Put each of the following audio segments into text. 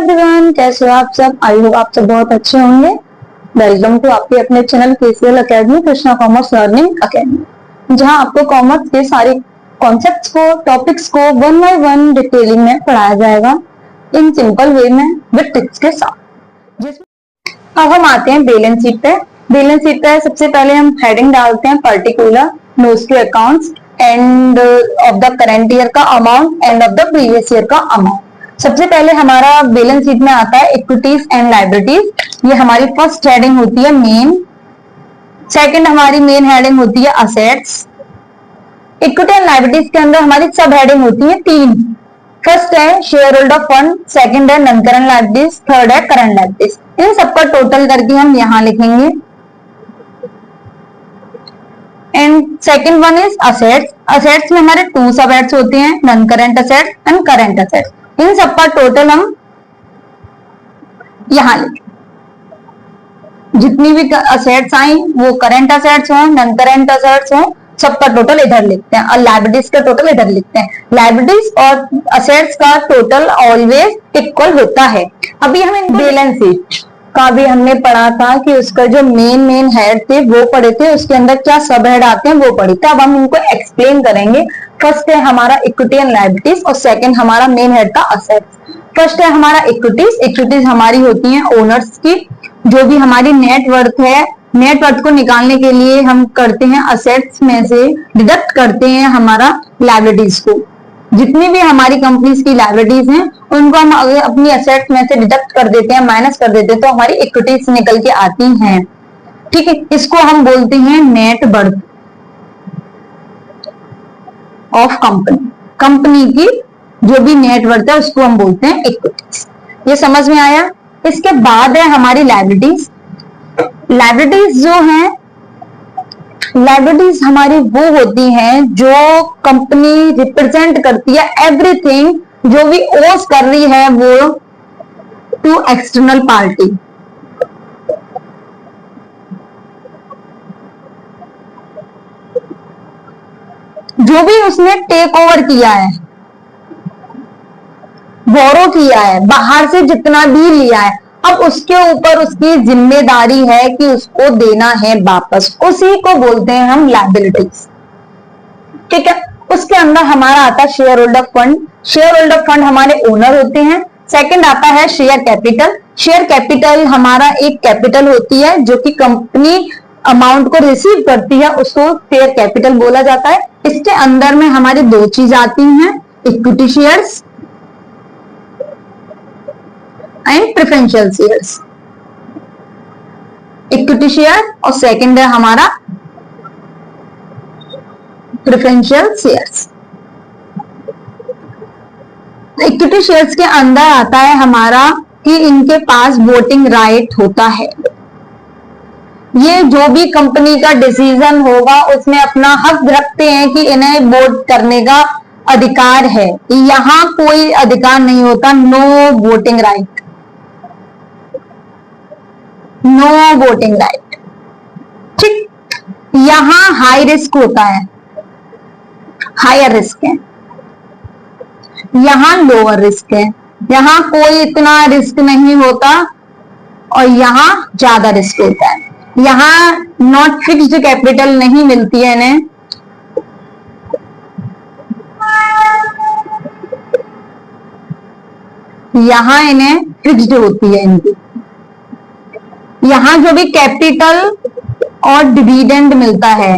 Everyone, कैसे हो आप सब। आई होप आप सब बहुत अच्छे होंगे। वेलकम टू आपके अपने channel KCL academy, Krishna commerce learning academy, जहां आपको कॉमर्स के सारे कॉन्सेप्ट्स को, टॉपिक्स को वन बाय वन डिटेलिंग में पढ़ाया जाएगा इन सिंपल वे में विद टिप्स के साथ। अब हम आते हैं बैलेंस शीट पे। बैलेंस शीट पे सबसे पहले हम हेडिंग डालते हैं particular notes to accounts, end of the current year का amount, end of the previous year का अमाउंट। सबसे पहले हमारा बैलेंस शीट में आता है इक्विटीज एंड लायबिलिटीज। ये हमारी फर्स्ट हेडिंग होती है मेन। सेकंड हमारी मेन हेडिंग होती है असेट्स। इक्विटी एंड लायबिलिटीज के अंदर हमारी सब हेडिंग होती है तीन। फर्स्ट है शेयर होल्डर फंड, सेकंड है नॉन करंट लायबिलिटीज, थर्ड है करंट लायबिलिटीज। इन सबका टोटल करके हम यहां लिखेंगे। And second one is assets. Assets में हमारे टू सब हेड्स होते हैं, non current assets and current assets. इन सबका टोटल हम यहां लिखें। जितनी भी असेट्स आई वो करंट असेट्स हो, नॉन करंट असेट्स हो, सबका टोटल इधर लिखते हैं और लायबिलिटीज का टोटल इधर लिखते हैं। लायबिलिटीज और असेट्स का टोटल ऑलवेज इक्वल होता है। अभी हमें बैलेंस शीट का भी हमने पढ़ा था कि उसका जो मेन हेड थे वो पढ़े थे, उसके अंदर क्या सब हेड आते हैं वो पढ़े थे। अब हम इनको एक्सप्लेन करेंगे। फर्स्ट है हमारा इक्विटी एंड लायबिलिटीज और सेकंड हमारा मेन हेड का असेट्स। फर्स्ट है हमारा इक्विटीज। इक्विटीज हमारी होती हैं ओनर्स की। जो भी हमारी नेट वर्थ है, नेट वर्थ को निकालने के लिए हम करते हैं असेट्स में से डिडक्ट करते हैं हमारा लायबिलिटीज को। जितनी भी हमारी कंपनीज की लायबिलिटीज हैं उनको हम अपनी असेट्स में से डिडक्ट कर देते हैं, माइनस कर देते हैं, तो हमारी इक्विटीज निकल के आती हैं। ठीक है, इसको हम बोलते हैं net worth of company. Company की जो भी नेट वर्थ है उसको हम बोलते हैं इक्विटीज। ये समझ में आया। इसके बाद है हमारी लायबिलिटीज। लायबिलिटीज जो हैं, लायबिलिटीज हमारी वो होती हैं जो कंपनी रिप्रेजेंट करती है एवरीथिंग जो भी ओस कर रही है वो टू एक्सटर्नल पार्टी। जो भी उसने टेक ओवर किया है, बोरो किया है, बाहर से जितना भी लिया है, अब उसके ऊपर उसकी जिम्मेदारी है कि उसको देना है वापस। उसी को बोलते हैं हम लायबिलिटीज। ठीक है, उसके अंदर हमारा आता है shareholder fund. Share holder fund हमारे ओनर होते हैं। सेकंड आता है शेयर कैपिटल। शेयर कैपिटल हमारा एक कैपिटल होती है जो कि कंपनी अमाउंट को रिसीव करती है, उसको शेयर कैपिटल बोला जाता है। इसके अंदर में हमारी दो चीज आती हैं, equity shares and preferential shares. Equity share और सेकंड है हमारा प्रेफरेंशियल शेयर्स। इक्विटी शेयर्स के अंदर आता है हमारा कि इनके पास वोटिंग राइट होता है। ये जो भी कंपनी का डिसीजन होगा उसमें अपना हक रखते हैं कि इन्हें वोट करने का अधिकार है। यहां कोई अधिकार नहीं होता, no voting right, no voting right. ठीक, यहां हाई रिस्क होता है, हायर रिस्क है, यहां लोअर रिस्क है। यहां कोई इतना रिस्क नहीं होता और यहां ज्यादा रिस्क होता है। यहां नॉट फिक्स्ड कैपिटल नहीं मिलती है इन्हें, यहां इन्हें फिक्स्ड होती है इनकी। यहां जो भी कैपिटल और डिविडेंड मिलता है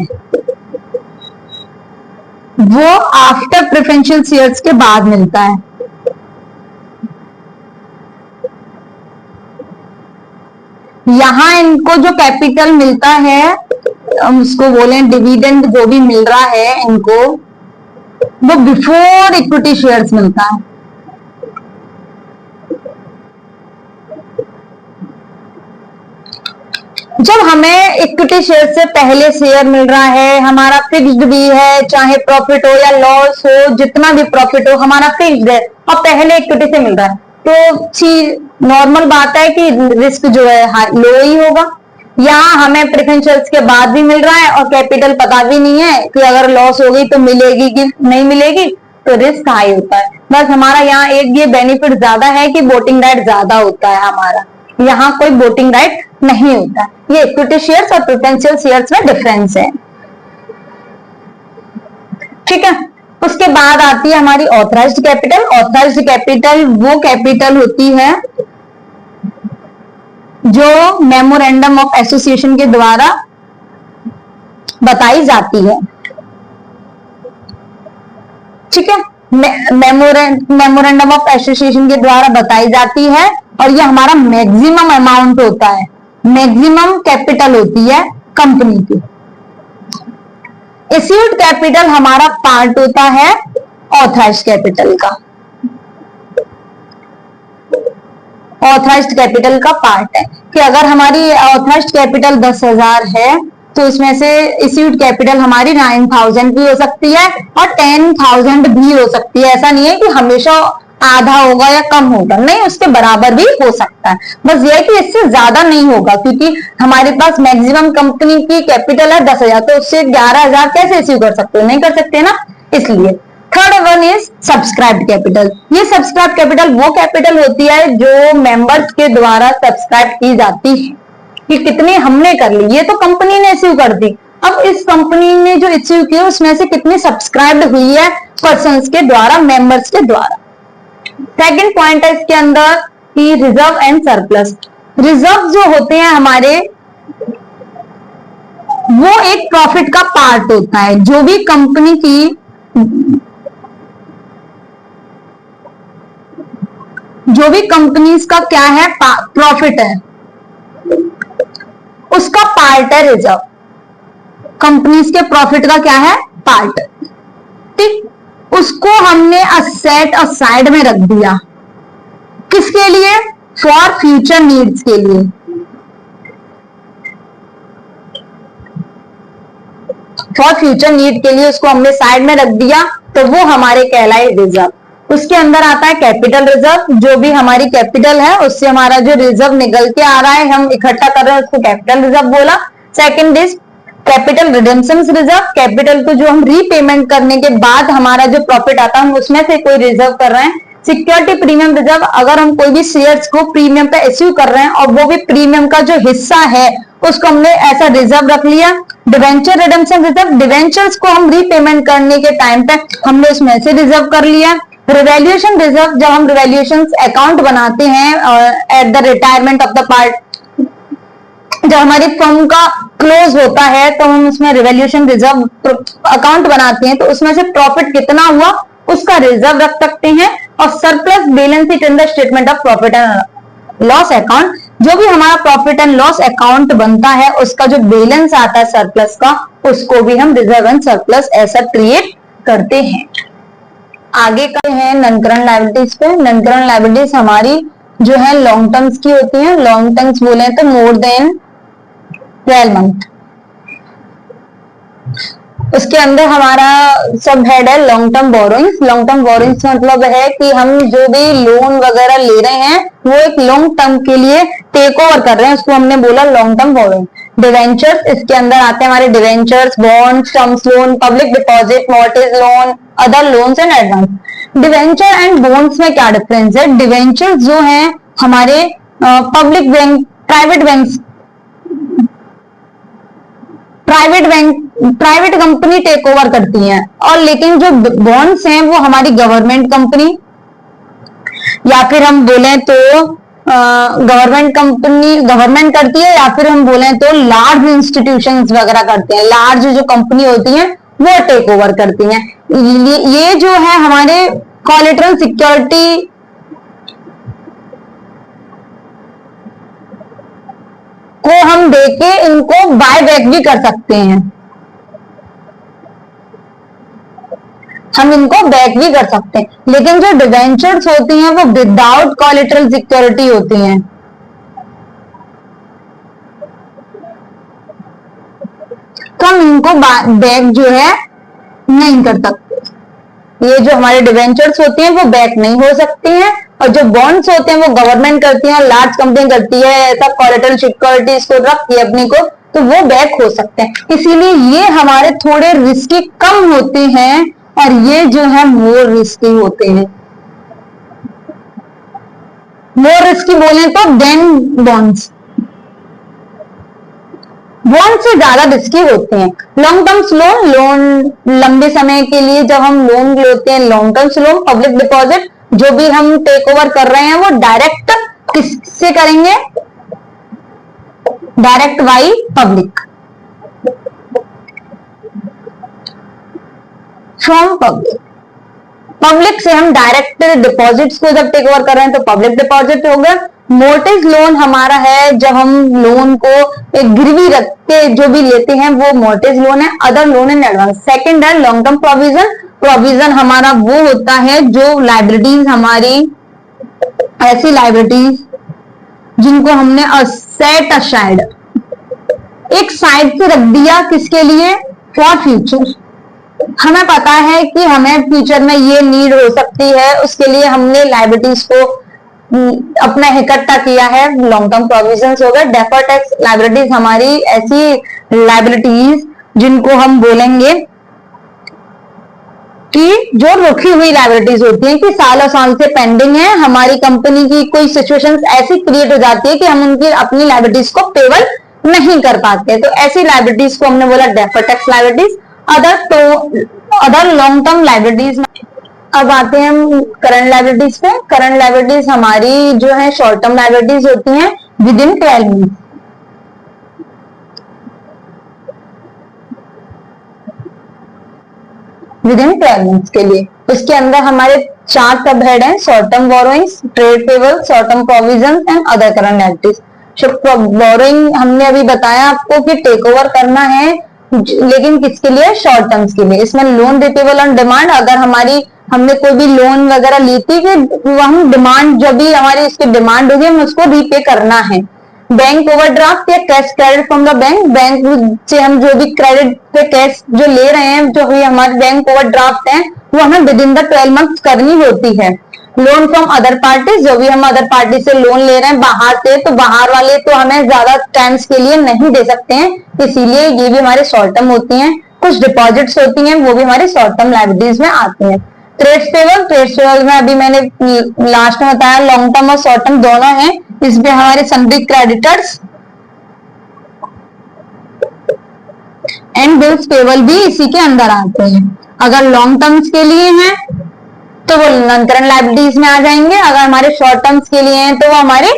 वो आफ्टर प्रेफरेंशियल शेयर्स के बाद मिलता है। यहां इनको जो कैपिटल मिलता है, हम उसको बोले डिविडेंड, जो भी मिल रहा है इनको, वो बिफोर इक्विटी शेयर्स मिलता है। जब हमें इक्विटी शेयर से पहले शेयर मिल रहा है, हमारा फिक्स्ड भी है, चाहे प्रॉफिट हो या लॉस हो, जितना भी प्रॉफिट हो हमारा फिक्स्ड है और पहले इक्विटी से मिल रहा है, तो चीज नॉर्मल बात है कि रिस्क जो है लो ही होगा। यहाँ हमें प्रेफरेंशियल्स के बाद भी मिल रहा है और कैपिटल पता भी नहीं है कि अगर लॉस हो गई तो मिलेगी कि नहीं मिलेगी, तो रिस्क हाई होता है। बस हमारा यहाँ एक ये बेनिफिट ज्यादा है कि वोटिंग राइट ज्यादा होता है हमारा, यहाँ कोई वोटिंग राइट नहीं होता। ये इक्विटी शेयर्स और प्रेफरेंशियल शेयर्स में डिफरेंस है, ठीक है। उसके बाद आती है हमारी ऑथराइज्ड कैपिटल। ऑथराइज्ड कैपिटल वो कैपिटल होती है जो मेमोरेंडम ऑफ एसोसिएशन के द्वारा बताई जाती है, ठीक है। मेमोरेंडम ऑफ एसोसिएशन के द्वारा बताई जाती है और ये हमारा मैक्सिमम अमाउंट होता है, मैक्सिमम कैपिटल होती है कंपनी की। इश्यूड कैपिटल हमारा पार्ट होता है ऑथराइज्ड कैपिटल का, ऑथराइज्ड कैपिटल का पार्ट है कि अगर हमारी ऑथराइज्ड कैपिटल 10,000 है तो उसमें से इश्यूड कैपिटल हमारी 9,000 भी हो सकती है और 10,000 भी हो सकती है। ऐसा नहीं है कि हमेशा आधा होगा या कम होगा, नहीं, उसके बराबर भी हो सकता है। बस ये है कि इससे ज्यादा नहीं होगा क्योंकि हमारे पास मैक्सिमम कंपनी की कैपिटल है 10,000, तो उससे 11,000 कैसे इश्यू कर सकते हो, नहीं कर सकते ना, इसलिए। Third one is subscribed capital. ये सब्सक्राइब कैपिटल वो कैपिटल होती है जो मेंबर्स के द्वारा सब्सक्राइब की जाती है कि कितनी हमने कर ली, ये तो कंपनी ने इश्यू कर दी, अब इस कंपनी ने जो इश्यू किया उसमें से कितनी सब्सक्राइब्ड हुई है पर्संस के द्वारा, मेंबर्स के द्वारा। सेकंड पॉइंट है इसके अंदर कि रिजर्व एंड सरप्लस। रिजर्व जो होते हैं हमारे वो एक प्रॉफिट का पार्ट होता है, जो भी कंपनी की जो भी कंपनीज का क्या है प्रॉफिट है उसका पार्ट है रिजर्व, कंपनीज के प्रॉफिट का क्या है पार्ट, ठीक। उसको हमने असेट असाइड में रख दिया, किसके लिए, फॉर फ्यूचर नीड्स के लिए, फॉर फ्यूचर नीड के लिए उसको हमने साइड में रख दिया, तो वो हमारे कहलाए रिजर्व। उसके अंदर आता है कैपिटल रिजर्व, जो भी हमारी कैपिटल है उससे हमारा जो रिजर्व निकल के आ रहा है हम इकट्ठा कर रहे हैं उसको कैपिटल रिजर्व बोला। Second is capital redemption reserve, capital को जो हम रीपेमेंट करने के बाद हमारा जो प्रॉफिट आता है हम उसमें से कोई रिजर्व कर रहे हैं। सिक्योरिटी प्रीमियम रिजर्व, अगर हम कोई भी शेयर्स को प्रीमियम पे इश्यू कर रहे हैं और वो भी प्रीमियम का जो हिस्सा है उसको हमने ऐसा रिजर्व रख लिया। डिवेंचर रिडेम्पशन रिजर्व, डिवेंचर्स को हम रीपेमेंट करने के टाइम पे हमने उसमें से रिजर्व कर लिया। रिवैल्यूएशन रिजर्व, जब हम रिवैल्यूएशन अकाउंट बनाते हैं at the retirement of the part, जब हमारी फर्म का क्लोज होता है तो हम उसमें रिवैल्यूएशन रिजर्व अकाउंट बनाते हैं, तो उसमें से प्रॉफिट कितना हुआ उसका रिजर्व रख सकते हैं। और surplus balance sheet in the statement of profit and loss account, जो भी हमारा प्रॉफिट एंड लॉस अकाउंट बनता है उसका जो बैलेंस आता है सरप्लस का, उसको भी हम रिजर्व एंड सरप्लस ऐसा क्रिएट करते हैं। आगे का है नॉन करंट लायबिलिटीज पे। नॉन करंट लायबिलिटीज हमारी जो है लॉन्ग टर्म्स की होती है, लॉन्ग टर्म्स बोले तो मोर देन 12 मंथ। उसके अंदर हमारा सब हेड है long term borrowings. Long term borrowings मतलब है कि हम जो भी लोन वगैरह ले रहे हैं वो एक लॉन्ग टर्म के लिए टेक ओवर कर रहे हैं, उसको हमने बोला लॉन्ग टर्म बोरोइंग। डिवेंचर्स, इसके अंदर आते हैं हमारे debentures, bonds, terms loan, public deposit, mortgage loan, other loans and advance. Debenture and bonds में क्या डिफरेंस है, डिवेंचर्स जो है हमारे public bank, private company take over करती हैं, और लेकिन जो बॉन्ड्स हैं वो हमारी गवर्नमेंट कंपनी, या फिर हम बोले तो गवर्नमेंट कंपनी गवर्नमेंट करती है, या फिर हम बोले तो लार्ज इंस्टीट्यूशंस वगैरह करते हैं, लार्ज जो कंपनी होती है वो टेक ओवर करती हैं। ये जो है हमारे कोलेटरल सिक्योरिटी को हम देके इनको बाय बैक भी कर सकते हैं, हम इनको बैक भी कर सकते हैं। लेकिन जो डिवेंचर्स होती हैं वो विदाउट कोलेटरल सिक्योरिटी होती हैं, तो हम इनको बैक जो है नहीं कर सकते। ये जो हमारे डिवेंचर्स होती हैं वो बैक नहीं हो सकती हैं, और जो बॉन्ड्स होते हैं वो गवर्नमेंट करती है, लार्ज कंपनी करती है, ऐसा कोलेटरल सिक्योरिटी इसको रखती है अपने को, तो वो बैक हो सकते हैं। इसीलिए ये हमारे थोड़े रिस्की कम होते हैं और ये जो है मोर रिस्की होते हैं। मोर रिस्की बोले तो देन बॉन्ड्स, बॉन्ड से ज्यादा रिस्की होते हैं। लॉन्ग टर्म्स लोन, लोन लंबे समय के लिए जब हम लोन लेते हैं, long terms loan. Public deposit, जो भी हम टेक ओवर कर रहे हैं वो डायरेक्ट किससे करेंगे, direct by public, from public. Public से हम डायरेक्ट डिपॉजिट्स को जब टेक ओवर कर रहे हैं तो पब्लिक डिपॉजिट हो गया। मोर्टेज लोन हमारा है जब हम लोन को एक गिरवी रख के जो भी लेते हैं वो मोर्टेज लोन है। Other loan in advance. Second है लॉन्ग टर्म प्रोविजन। प्रोविजन हमारा वो होता है जो लाइबिलिटीज हमारी, ऐसी लाइबिलिटीज जिनको हमने सेट असाइड, एक साइड से रख दिया, किसके लिए, फॉर फ्यूचर। हमें पता है कि हमें फ्यूचर में ये नीड हो सकती है, उसके लिए हमने लाइबिलिटीज को अपना इकट्ठा किया है, लॉन्ग टर्म प्रोविजंस हो गए। डेफर्ड टैक्स लाइबिलिटीज हमारी ऐसी लाइबिलिटीज जिनको हम बोलेंगे कि जो रुकी हुई लाइबिलिटीज होती हैं कि सालों साल से पेंडिंग है, हमारी कंपनी की कोई सिचुएशंस ऐसी क्रिएट हो जाती है कि हम उनकी अपनी लाइबिलिटीज को पेबल नहीं कर पाते, तो ऐसी लाइबिलिटीज को हमने बोला deferred tax liabilities. Other long term liabilities. अब आते हैं हम करंट लाइबिलिटीज पे। करंट लाइबिलिटीज हमारी जो है शॉर्ट टर्म लाइबिलिटीज होती हैं with in 12 month. With in 12 month के लिए उसके अंदर हमारे 4 सब हेड हैं, short term borrowings, trade payable, short term provision and other current liabilities. Borrowing हमने अभी बताया आपको कि टेक ओवर करना है, लेकिन किसके लिए, शॉर्ट टर्म्स के लिए। इसमें लोन रिपेबल ऑन डिमांड, अगर हमारी हमने कोई भी लोन वगैरह ली थी कि हम डिमांड, जब भी हमारी इसकी डिमांड होगी हम उसको रीपे करना है। बैंक ओवरड्राफ्ट या cash credit from the bank, bank से हम जो भी क्रेडिट पे कैश जो ले रहे हैं, जो भी हमारे बैंक ओवरड्राफ्ट है वो हमें विद इन द 12 मंथ करनी होती है। लोन फ्रॉम अदर पार्टीज, जो भी हम अदर पार्टी से लोन ले रहे हैं बाहर से, तो बाहर वाले तो हमें ज्यादा टाइम्स के लिए नहीं दे सकते हैं, इसीलिए ये भी हमारे शॉर्ट टर्म होती हैं। कुछ डिपॉजिट्स होती हैं वो भी हमारी शॉर्ट टर्म लाइबिलिटीज में आती हैं। ट्रेड्स पेबल, ट्रेड्स पेबल में अभी मैंने लास्ट में बताया लॉन्ग टर्म और शॉर्ट टर्म दोनों हैं। इसमें हमारे sundry creditors and bills payable भी इसी के अंदर आते हैं। अगर लॉन्ग टर्म्स के लिए हैं तो वो नॉन करंट लाइबिलिटीज में आ जाएंगे, अगर हमारे शॉर्ट टर्म्स के लिए हैं तो वो हमारे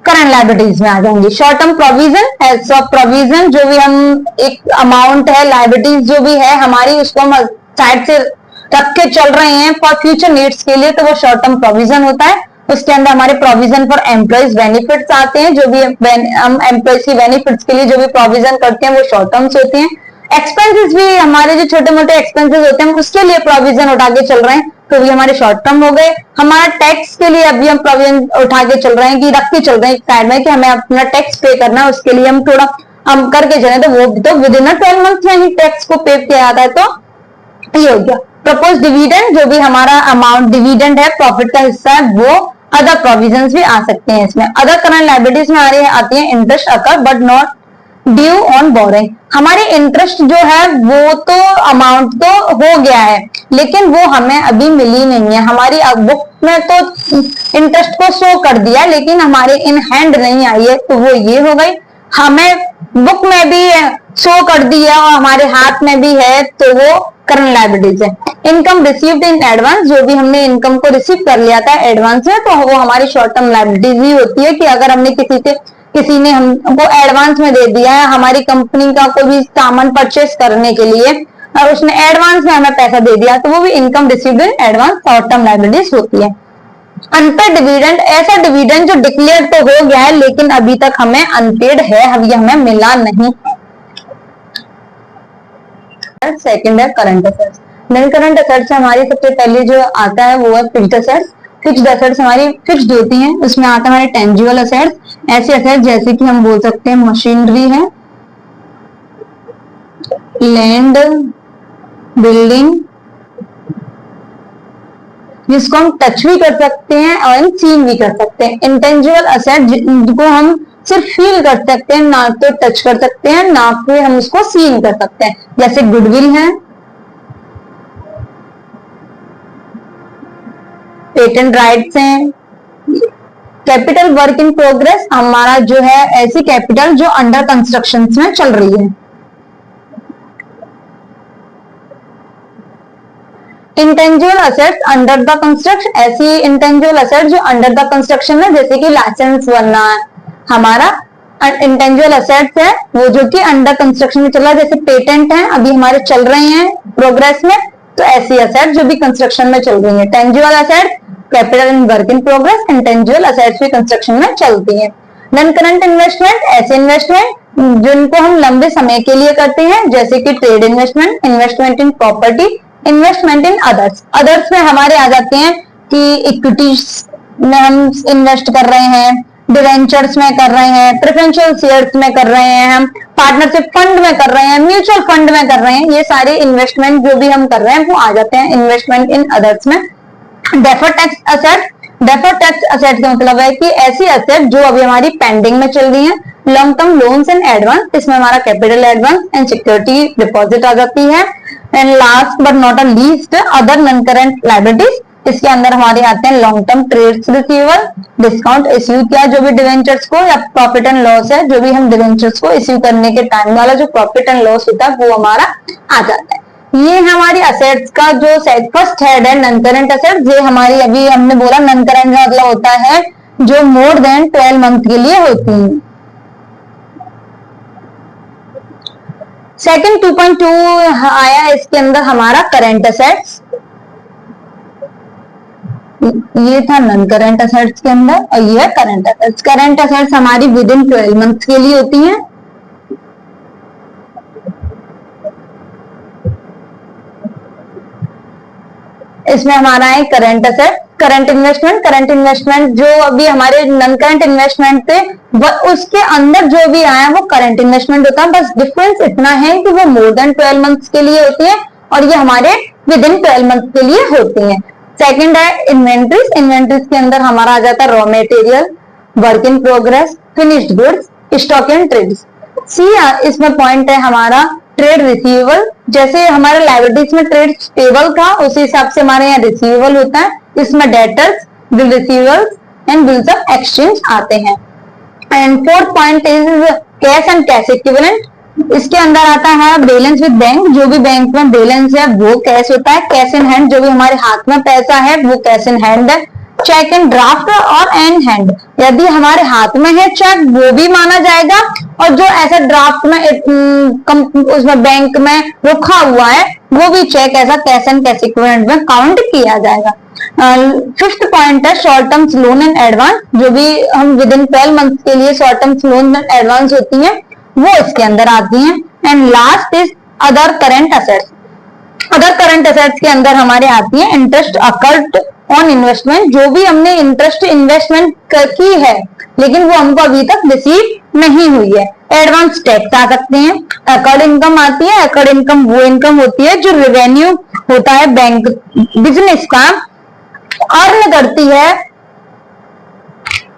करंट लाइबिलिटीज में आ जाएंगी। Short term provision, as of provision, जो भी हम एक अमाउंट है, लाइबिलिटीज जो भी है हमारी, उसको हम साइड से रख के चल रहे हैं फॉर फ्यूचर नीड्स के लिए, तो वो शॉर्ट टर्म प्रोविजन होता है। उसके अंदर हमारे प्रोविजन फॉर एम्प्लॉइज बेनिफिट्स आते हैं, जो भी हम एम्प्लॉइज की बेनिफिट्स के लिए जो भी प्रोविजन करते हैं वो शॉर्ट टर्म्स होते हैं। एक्सपेंसेस भी, हमारे जो छोटे मोटे एक्सपेंसेस होते हैं उसके लिए प्रोविजन उठा के चल रहे हैं, तो ये हमारे शॉर्ट टर्म हो गए। हमारा टैक्स के लिए अभी हम प्रोविजन उठा के चल रहे हैं कि रख के चल रहे हैं साइड में कि हमें अपना टैक्स पे करना है, उसके लिए हम थोड़ा हम करके चले, तो वो भी तो विद इन 12 मंथ में ही टैक्स को पे किया जाता है, तो ये हो गया। प्रपोज डिविडेंड, जो भी हमारा अमाउंट डिविडेंड है, प्रॉफिट का हिस्सा है, वो अदर प्रोविजंस भी आ सकते हैं इसमें। अदर करंट लायबिलिटीज में आती है interest occur but not due on boring. हमारे इंटरेस्ट जो है वो तो अमाउंट तो हो गया है, लेकिन वो हमें अभी मिली नहीं है। हमारी बुक में तो इंटरेस्ट को शो कर दिया, लेकिन हमारे इन हैंड नहीं आई है, तो वो ये हो गई। हमें बुक में भी शो कर दिया और हमारे हाथ में भी है, तो वो करंट लायबिलिटीज है। इनकम रिसीव्ड इन एडवांस, जो भी हमने इनकम को रिसीव कर लिया था एडवांस में, तो वो हमारी शॉर्ट टर्म लायबिलिटीज ही होती है कि अगर हमने किसी ने हमको एडवांस में दे दिया है, हमारी कंपनी का कोई भी सामान परचेस करने के लिए और उसने एडवांस में हमें पैसा दे दिया, तो वो भी income received in advance short term liabilities होती है। अनपेड डिविडेंड, ऐसा डिविडेंड जो डिक्लेयर तो हो गया है लेकिन अभी तक हमें अनपेड है, अभी हमें मिला नहीं। सेकंड है current assets. Non current assets हमारी सबसे पहले जो आता है वो है फिक्स्ड असेट्स। फिक्स्ड असेट्स हमारी फिक्स्ड होती हैं, उसमें आता है हमारे टेंजिबल असेट्स। ऐसे असेट्स जैसे कि हम बोल सकते हैं मशीनरी है, लैंड, बिल्डिंग, जिसको हम टच भी कर सकते हैं और सीन भी कर सकते हैं। इंटेंजिबल असेट जिनको हम सिर्फ फील कर सकते हैं, ना तो टच कर सकते हैं, ना फिर हम उसको सीन कर सकते हैं, जैसे गुडविल है, पेटेंट राइट्स हैं। कैपिटल वर्क इन प्रोग्रेस हमारा जो है ऐसी कैपिटल जो अंडर कंस्ट्रक्शन में चल रही है। Intangible assets under the construction, ऐसी इंटेंजिबल असेट जो अंडर द कंस्ट्रक्शन है, जैसे कि लाइसेंस बनना है हमारा इंटेंजिबल असेट्स है वो जो कि अंडर कंस्ट्रक्शन में चल रहा है, जैसे पेटेंट है अभी हमारे चल रहे हैं प्रोग्रेस में, तो ऐसी असेट जो भी कंस्ट्रक्शन में चल रही है। Tangible asset capital in work in progress, intangible assets भी कंस्ट्रक्शन में चलती है। नॉन करंट इन्वेस्टमेंट ऐसे इन्वेस्टमेंट जिनको हम लंबे समय के लिए करते हैं, जैसे कि trade investment, investment in property, investment in others. Others में हमारे आ जाते हैं कि इक्विटीज में हम इन्वेस्ट कर रहे हैं, डिवेंचर्स में कर रहे हैं, प्रेफरेंशियल शेयर्स में कर रहे हैं, हम पार्टनरशिप फंड में कर रहे हैं, म्यूचुअल फंड में कर रहे हैं, ये सारे इन्वेस्टमेंट जो भी हम कर रहे हैं वो आ जाते हैं इन्वेस्टमेंट इन अदर्स में। Deferred tax asset, deferred tax asset का मतलब है कि ऐसी असेट जो अभी हमारी पेंडिंग में चल रही है। Long term loans and advance, इसमें हमारा capital advance and security deposit आ जाती है। And last but not a least other non current liabilities, इसके अंदर हमारे आते हैं long term trades receivable, discount issue किया जो भी डिवेंचर्स को, या प्रॉफिट एंड लॉस है जो भी हम डिवेंचर्स को इश्यू करने के टाइम वाला जो प्रॉफिट एंड लॉस होता है वो हमारा आ जाता है। ये हमारी असेट्स का जो फर्स्ट हेड है नॉन करंट असेट्स, ये हमारी अभी हमने बोला नॉन करंट का मतलब होता है जो मोर देन 12 मंथ के लिए होती है। सेकंड 2.2 आया इसके अंदर हमारा करंट असेट्स, ये था नॉन करंट असेट्स के अंदर, और ये है करंट असेट्स। करंट असेट्स हमारी विद इन 12 मंथ के लिए होती हैं। इसमें हमारा है current asset, current investment. Current investment जो अभी हमारे नॉन करंट इन्वेस्टमेंट थे उसके अंदर जो भी आया वो करंट इन्वेस्टमेंट होता है, बस डिफरेंस इतना है कि वो मोर देन 12 मंथ्स के लिए होती है और ये हमारे विद इन 12 मंथ के लिए होती है। सेकंड है इन्वेंट्रीज, इन्वेंट्रीज के अंदर हमारा आ जाता है raw material, work in progress, finished goods, stock and trades. सी इसमें पॉइंट है हमारा ट्रेड रिसीवेबल, जैसे हमारे लायबिलिटीज में ट्रेड पेबल था उसी हिसाब से हमारे यहाँ रिसीवेबल होता है, इसमें debtors, bill receivables and bills of exchange आते हैं। And fourth point is cash and cash equivalent, इसके अंदर आता है बैलेंस विद बैंक, जो भी बैंक में बैलेंस है वो कैश होता है। कैश इन हैंड, जो भी हमारे हाथ में पैसा है वो कैश इन हैंड है। चेक एंड ड्राफ्ट और एन हैंड, यदि हमारे हाथ में है चेक वो भी माना जाएगा, और जो ऐसा ड्राफ्ट में उसमें बैंक में रखा हुआ है वो भी चेक ऐसा कैश एंड कैश इक्विवेलेंट में काउंट किया जाएगा। फिफ्थ पॉइंट है short terms loan and advance, जो भी हम विद इन 12 मंथ के लिए short terms loan and advance होती है वो इसके अंदर आती हैं। And last is other current assets, other current assets के अंदर हमारे आती है इंटरेस्ट अकर्ड ऑन इन्वेस्टमेंट, जो भी हमने इंटरेस्ट इन्वेस्टमेंट की है लेकिन वो हमको अभी तक रिसीव नहीं हुई है। एडवांस टैक्स आ सकते हैं, अकर्ड इनकम आती है। अकर्ड इनकम वो इनकम होती है जो रेवेन्यू होता है बैंक बिजनेस का अर्न करती है।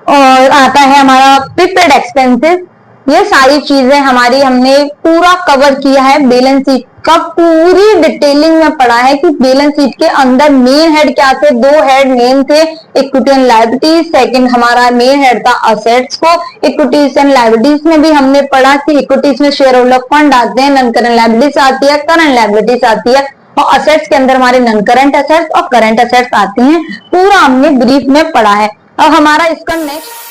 और आता है हमारा प्रीपेड एक्सपेंसेस, ये सारी चीजें हमारी हमने पूरा कवर किया है। बैलेंस शीट का पूरी डिटेलिंग में पढ़ा है कि बैलेंस शीट के अंदर मेन हेड क्या थे, दो हेड मेन थे, इक्विटी एंड लायबिलिटीज। सेकंड हमारा मेन हेड था असेट्स को। इक्विटीज एंड लायबिलिटीज में भी हमने पढ़ा कि इक्विटीज में शेयर होल्डर फंड आते हैं, नॉन करंट लायबिलिटीज आती है, करंट लायबिलिटीज आती है, और असेट्स के अंदर हमारे नॉन करंट असेट्स और करंट असेट्स आती हैं। पूरा हमने ब्रीफ में पढ़ा है। अब हमारा इसका नेक्स्ट